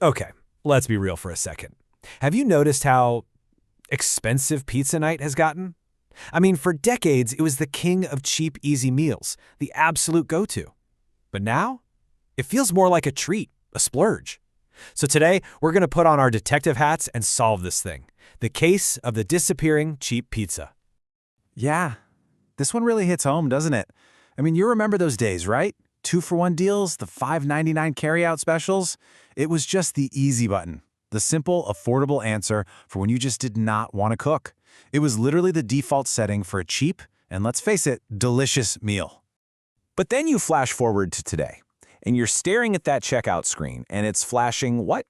Okay, let's be real for a second. Have you noticed how expensive pizza night has gotten? I mean, for decades, it was the king of cheap, easy meals, the absolute go-to. But now, it feels more like a treat, a splurge. So today, we're going to put on our detective hats and solve this thing. The case of the disappearing cheap pizza. Yeah, this one really hits home, doesn't it? I mean, you remember those days, right? 2-for-1 deals, the $5.99 carryout specials. It was just the easy button, the simple, affordable answer for when you just did not want to cook. It was literally the default setting for a cheap, and let's face it, delicious meal. But then you flash forward to today, and you're staring at that checkout screen, and it's flashing, what?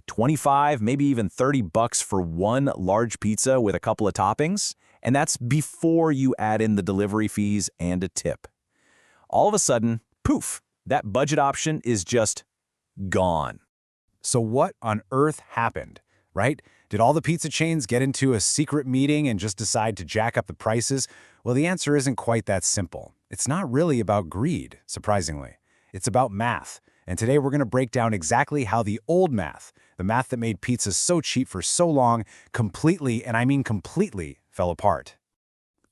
25, maybe even 30 bucks for one large pizza with a couple of toppings? And that's before you add in the delivery fees and a tip. All of a sudden, poof, that budget option is just gone. So what on earth happened, right? Did all the pizza chains get into a secret meeting and just decide to jack up the prices? Well, the answer isn't quite that simple. It's not really about greed, surprisingly. It's about math. And today we're going to break down exactly how the old math, the math that made pizza so cheap for so long, completely, and I mean completely, fell apart.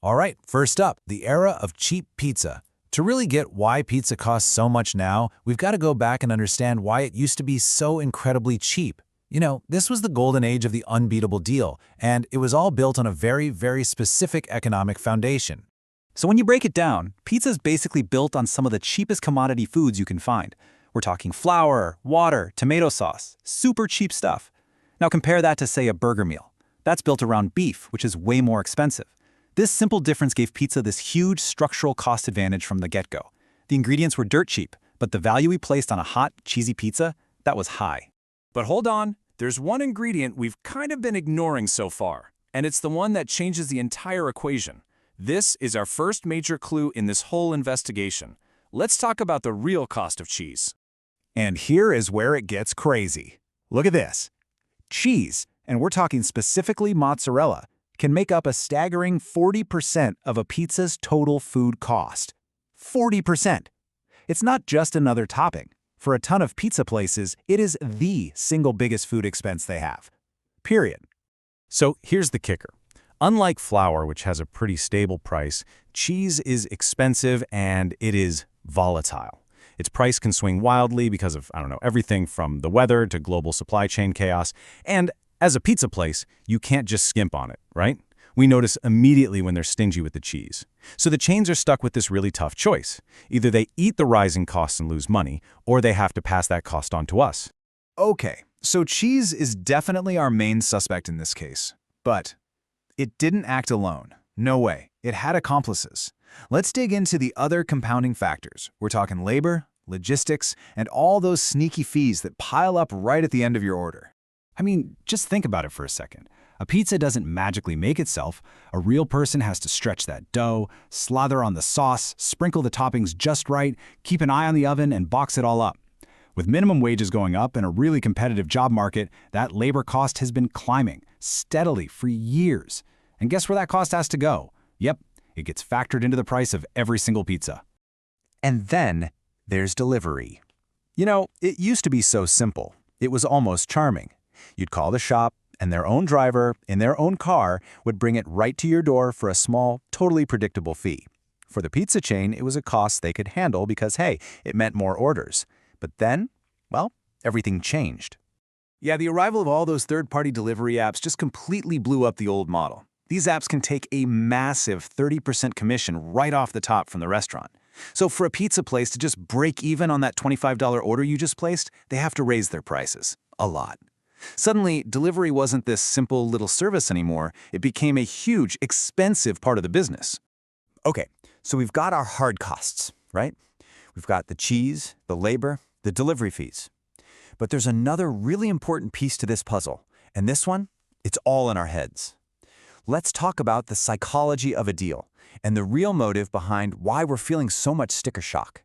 All right, first up, the era of cheap pizza. To really get why pizza costs so much now, we've got to go back and understand why it used to be so incredibly cheap. You know, this was the golden age of the unbeatable deal, and it was all built on a very, very specific economic foundation. So when you break it down, pizza is basically built on some of the cheapest commodity foods you can find. We're talking flour, water, tomato sauce, super cheap stuff. Now compare that to, say, a burger meal. That's built around beef, which is way more expensive. This simple difference gave pizza this huge structural cost advantage from the get-go. The ingredients were dirt cheap, but the value we placed on a hot, cheesy pizza, that was high. But hold on, there's one ingredient we've kind of been ignoring so far, and it's the one that changes the entire equation. This is our first major clue in this whole investigation. Let's talk about the real cost of cheese. And here is where it gets crazy. Look at this. Cheese, and we're talking specifically mozzarella, can make up a staggering 40% of a pizza's total food cost. 40%! It's not just another topping. For a ton of pizza places, it is the single biggest food expense they have. Period. So here's the kicker. Unlike flour, which has a pretty stable price, cheese is expensive and it is volatile. Its price can swing wildly because of, everything from the weather to global supply chain chaos. And as a pizza place, you can't just skimp on it, right? We notice immediately when they're stingy with the cheese. So the chains are stuck with this really tough choice. Either they eat the rising costs and lose money, or they have to pass that cost on to us. Okay, so cheese is definitely our main suspect in this case. But it didn't act alone. No way. It had accomplices. Let's dig into the other compounding factors. We're talking labor, logistics, and all those sneaky fees that pile up right at the end of your order. I mean, just think about it for a second. A pizza doesn't magically make itself. A real person has to stretch that dough, slather on the sauce, sprinkle the toppings just right, keep an eye on the oven, and box it all up. With minimum wages going up and a really competitive job market, that labor cost has been climbing steadily for years. And guess where that cost has to go? Yep, it gets factored into the price of every single pizza. And then there's delivery. You know, it used to be so simple. It was almost charming. You'd call the shop, and their own driver, in their own car, would bring it right to your door for a small, totally predictable fee. For the pizza chain, it was a cost they could handle because, hey, it meant more orders. But then, well, everything changed. Yeah, the arrival of all those third-party delivery apps just completely blew up the old model. These apps can take a massive 30% commission right off the top from the restaurant. So for a pizza place to just break even on that $25 order you just placed, they have to raise their prices. A lot. Suddenly, delivery wasn't this simple little service anymore. It became a huge, expensive part of the business. Okay, so we've got our hard costs, right? We've got the cheese, the labor, the delivery fees. But there's another really important piece to this puzzle, and this one, it's all in our heads. Let's talk about the psychology of a deal and the real motive behind why we're feeling so much sticker shock.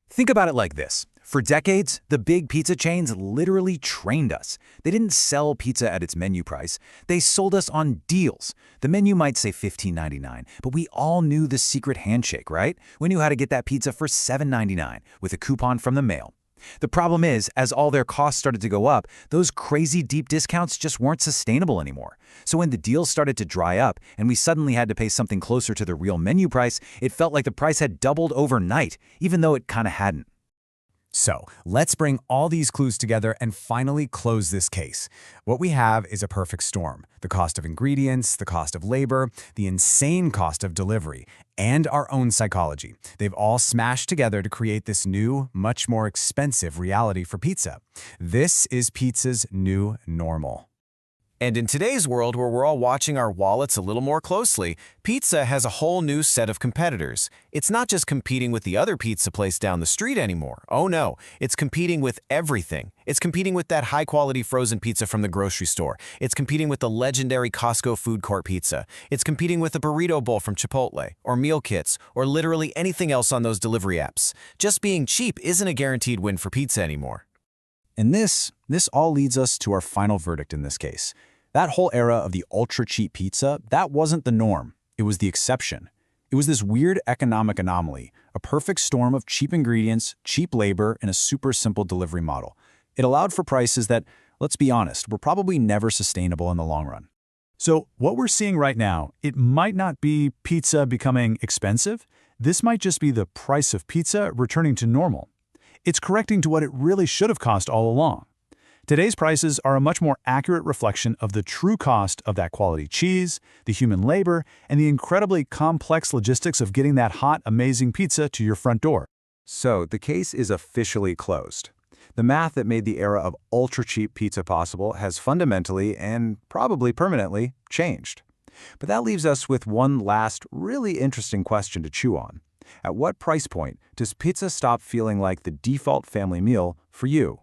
Think about it like this. For decades, the big pizza chains literally trained us. They didn't sell pizza at its menu price. They sold us on deals. The menu might say $15.99, but we all knew the secret handshake, right? We knew how to get that pizza for $7.99 with a coupon from the mail. The problem is, as all their costs started to go up, those crazy deep discounts just weren't sustainable anymore. So when the deals started to dry up and we suddenly had to pay something closer to the real menu price, it felt like the price had doubled overnight, even though it kind of hadn't. So, let's bring all these clues together and finally close this case. What we have is a perfect storm. The cost of ingredients, the cost of labor, the insane cost of delivery, and our own psychology. They've all smashed together to create this new, much more expensive reality for pizza. This is pizza's new normal. And in today's world where we're all watching our wallets a little more closely, pizza has a whole new set of competitors. It's not just competing with the other pizza place down the street anymore. Oh no, it's competing with everything. It's competing with that high-quality frozen pizza from the grocery store. It's competing with the legendary Costco food court pizza. It's competing with a burrito bowl from Chipotle, or meal kits, or literally anything else on those delivery apps. Just being cheap isn't a guaranteed win for pizza anymore. And this all leads us to our final verdict in this case. That whole era of the ultra-cheap pizza, that wasn't the norm. It was the exception. It was this weird economic anomaly, a perfect storm of cheap ingredients, cheap labor, and a super simple delivery model. It allowed for prices that, let's be honest, were probably never sustainable in the long run. So what we're seeing right now, it might not be pizza becoming expensive. This might just be the price of pizza returning to normal. It's correcting to what it really should have cost all along. Today's prices are a much more accurate reflection of the true cost of that quality cheese, the human labor, and the incredibly complex logistics of getting that hot, amazing pizza to your front door. So the case is officially closed. The math that made the era of ultra-cheap pizza possible has fundamentally and probably permanently changed. But that leaves us with one last really interesting question to chew on. At what price point does pizza stop feeling like the default family meal for you?